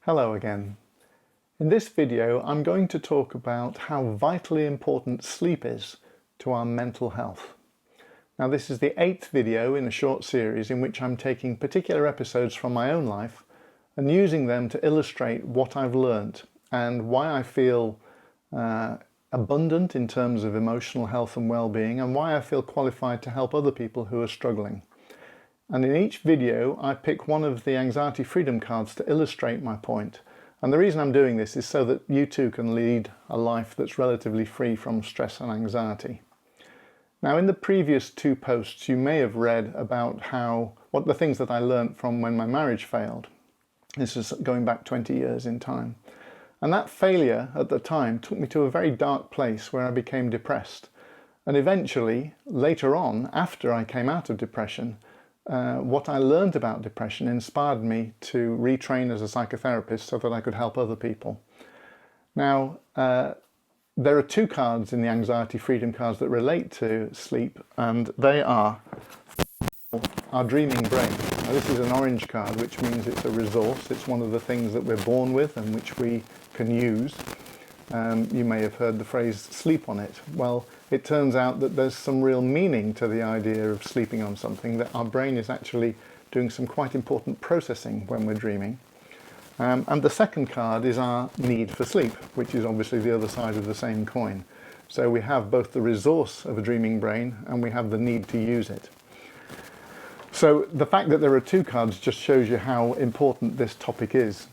Hello again. In this video I'm going to talk about how vitally important sleep is to our mental health. Now this is the 8th video in a short series in which I'm taking particular episodes from my own life and using them to illustrate what I've learned and why I feel abundant in terms of emotional health and well-being, and why I feel qualified to help other people who are struggling. And in each video I pick one of the anxiety freedom cards to illustrate my point. And the reason I'm doing this is so that you too can lead a life that's relatively free from stress and anxiety. Now, in the previous 2 posts you may have read about what the things that I learned from when my marriage failed. This is going back 20 years in time. And that failure at the time took me to a very dark place where I became depressed. And eventually, later on, after I came out of depression, what I learned about depression inspired me to retrain as a psychotherapist so that I could help other people. Now, there are 2 cards in the anxiety freedom cards that relate to sleep, and they are our dreaming brain. Now, this is an orange card, which means it's a resource. It's one of the things that we're born with and which we can use. You may have heard the phrase sleep on it. Well, it turns out that there's some real meaning to the idea of sleeping on something, that our brain is actually doing some quite important processing when we're dreaming. And the second card is our need for sleep, which is obviously the other side of the same coin. So we have both the resource of a dreaming brain and we have the need to use it. So the fact that there are 2 cards just shows you how important this topic is.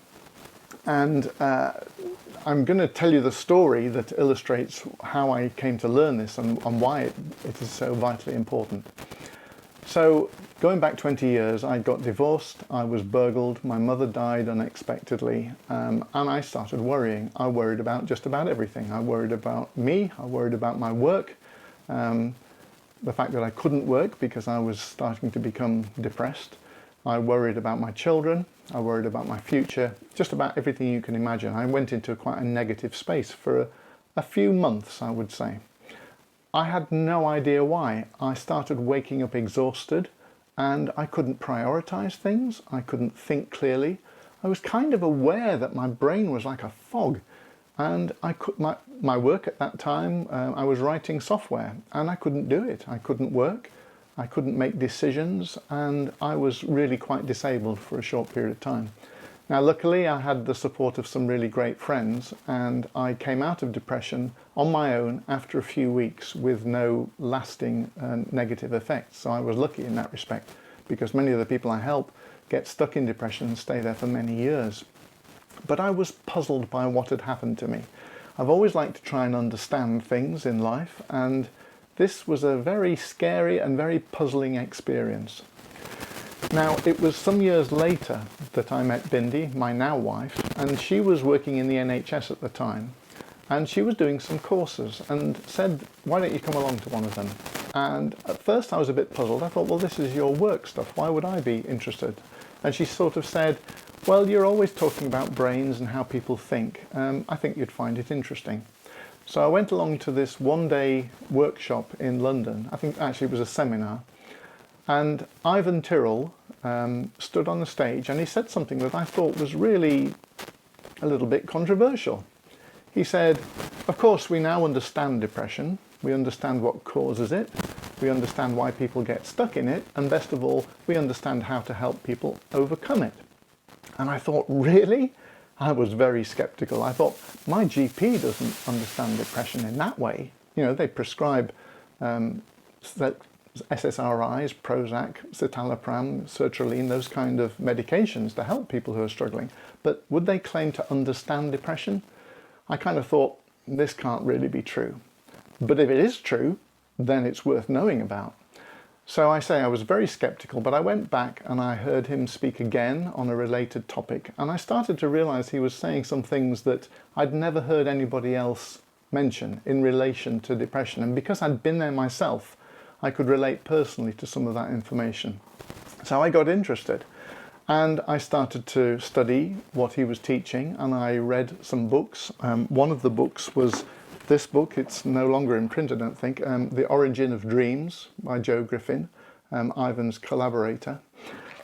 And I'm going to tell you the story that illustrates how I came to learn this and why it is so vitally important. So going back 20 years, I got divorced, I was burgled, my mother died unexpectedly, and I started worrying. I worried about just about everything. I worried about me, I worried about my work, the fact that I couldn't work because I was starting to become depressed. I worried about my children, I worried about my future, just about everything you can imagine. I went into quite a negative space for a few months, I would say. I had no idea why. I started waking up exhausted and I couldn't prioritize things, I couldn't think clearly. I was kind of aware that my brain was like a fog, and my work at that time, I was writing software and I couldn't do it. I couldn't work. I couldn't make decisions, and I was really quite disabled for a short period of time. Now, luckily, I had the support of some really great friends, and I came out of depression on my own after a few weeks with no lasting negative effects. So I was lucky in that respect, because many of the people I help get stuck in depression and stay there for many years. But I was puzzled by what had happened to me. I've always liked to try and understand things in life, and this was a very scary and very puzzling experience. Now, it was some years later that I met Bindi, my now wife, and she was working in the NHS at the time, and she was doing some courses and said, why don't you come along to one of them? And at first I was a bit puzzled. I thought, well, this is your work stuff, why would I be interested? And she sort of said, well, you're always talking about brains and how people think. I think you'd find it interesting. So I went along to this 1-day workshop in London. I think actually it was a seminar. And Ivan Tyrrell stood on the stage and he said something that I thought was really a little bit controversial. He said, of course, we now understand depression. We understand what causes it. We understand why people get stuck in it. And best of all, we understand how to help people overcome it. And I thought, really? I was very skeptical. I thought, my GP doesn't understand depression in that way. You know, they prescribe SSRIs, Prozac, citalopram, sertraline, those kind of medications to help people who are struggling. But would they claim to understand depression? I kind of thought, this can't really be true. But if it is true, then it's worth knowing about. So I say I was very skeptical, but I went back and I heard him speak again on a related topic, and I started to realize he was saying some things that I'd never heard anybody else mention in relation to depression. And because I'd been there myself, I could relate personally to some of that information. So I got interested and I started to study what he was teaching, and I read some books. One of the books was this book. It's no longer in print, I don't think, The Origin of Dreams by Joe Griffin, Ivan's collaborator.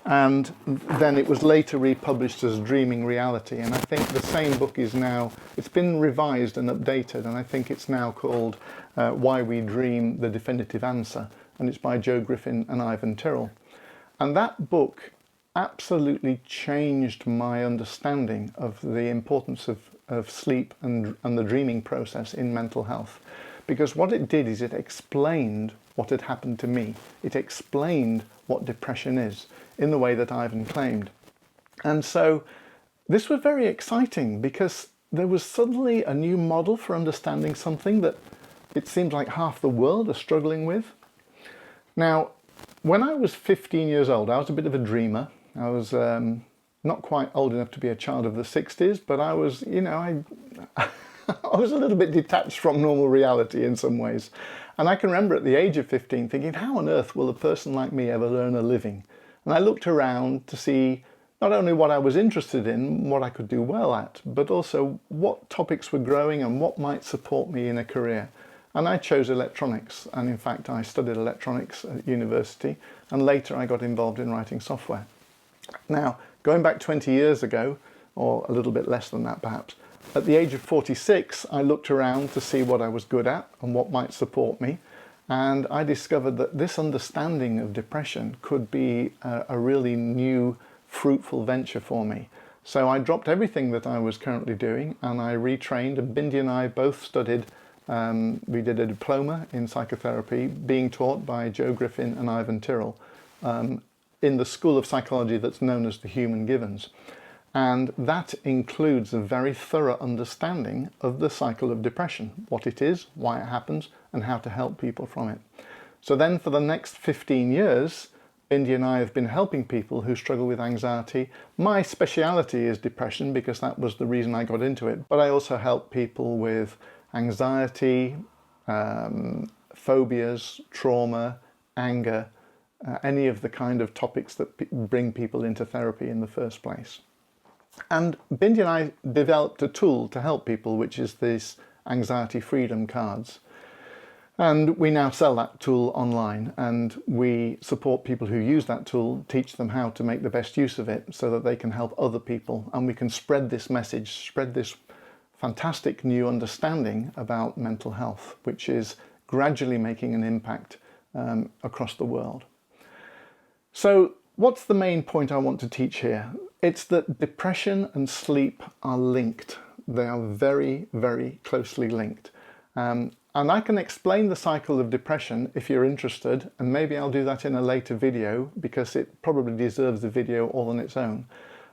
and then it was later republished as Dreaming Reality, and I think the same book is now, it's been revised and updated, and I think it's now called Why We Dream, The Definitive Answer, and it's by Joe Griffin and Ivan Tyrrell. And that book absolutely changed my understanding of the importance of sleep and the dreaming process in mental health. Because what it did is it explained what had happened to me. It explained what depression is in the way that Ivan claimed. And so this was very exciting because there was suddenly a new model for understanding something that it seems like half the world are struggling with. Now, when I was 15 years old, I was a bit of a dreamer. I was not quite old enough to be a child of the 60s, but I was, you know, I was a little bit detached from normal reality in some ways. And I can remember at the age of 15 thinking, how on earth will a person like me ever earn a living? And I looked around to see not only what I was interested in, what I could do well at, but also what topics were growing and what might support me in a career. And I chose electronics, and in fact I studied electronics at university, and later I got involved in writing software. Now, going back 20 years ago, or a little bit less than that perhaps, at the age of 46 I looked around to see what I was good at and what might support me, and I discovered that this understanding of depression could be a really new, fruitful venture for me. So I dropped everything that I was currently doing and I retrained, and Bindi and I both studied, we did a diploma in psychotherapy being taught by Joe Griffin and Ivan Tyrrell in the school of psychology that's known as the Human Givens. And that includes a very thorough understanding of the cycle of depression, what it is, why it happens, and how to help people from it. So then for the next 15 years, Bindi and I have been helping people who struggle with anxiety. My speciality is depression because that was the reason I got into it, but I also help people with anxiety, phobias, trauma, anger, any of the kind of topics that bring people into therapy in the first place. And Bindi and I developed a tool to help people, which is these anxiety freedom cards. And we now sell that tool online, and we support people who use that tool, teach them how to make the best use of it so that they can help other people, and we can spread this message, spread this fantastic new understanding about mental health, which is gradually making an impact across the world. So what's the main point I want to teach here? It's that depression and sleep are linked. They are very, very closely linked. And I can explain the cycle of depression if you're interested, and maybe I'll do that in a later video because it probably deserves a video all on its own.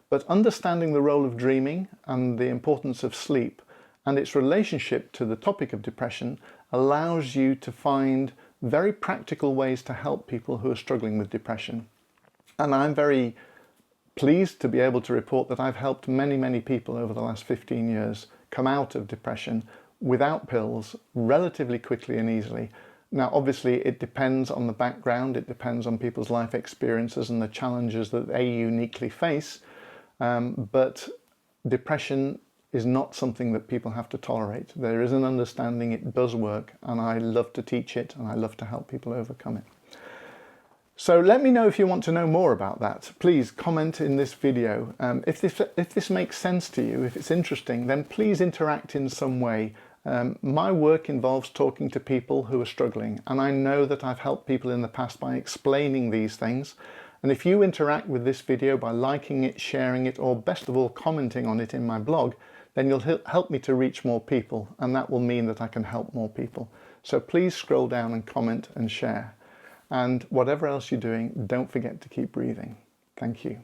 But understanding the role of dreaming and the importance of sleep and its relationship to the topic of depression allows you to find very practical ways to help people who are struggling with depression. And I'm very pleased to be able to report that I've helped many, many people over the last 15 years come out of depression without pills relatively quickly and easily. Now, obviously, it depends on the background, it depends on people's life experiences and the challenges that they uniquely face, but depression is not something that people have to tolerate. There is an understanding it does work, and I love to teach it and I love to help people overcome it. So let me know if you want to know more about that. Please comment in this video. If this makes sense to you, if it's interesting, then please interact in some way. My work involves talking to people who are struggling, and I know that I've helped people in the past by explaining these things. And if you interact with this video by liking it, sharing it, or best of all commenting on it in my blog, then you'll help me to reach more people, and that will mean that I can help more people. So please scroll down and comment and share. And whatever else you're doing, don't forget to keep breathing. Thank you.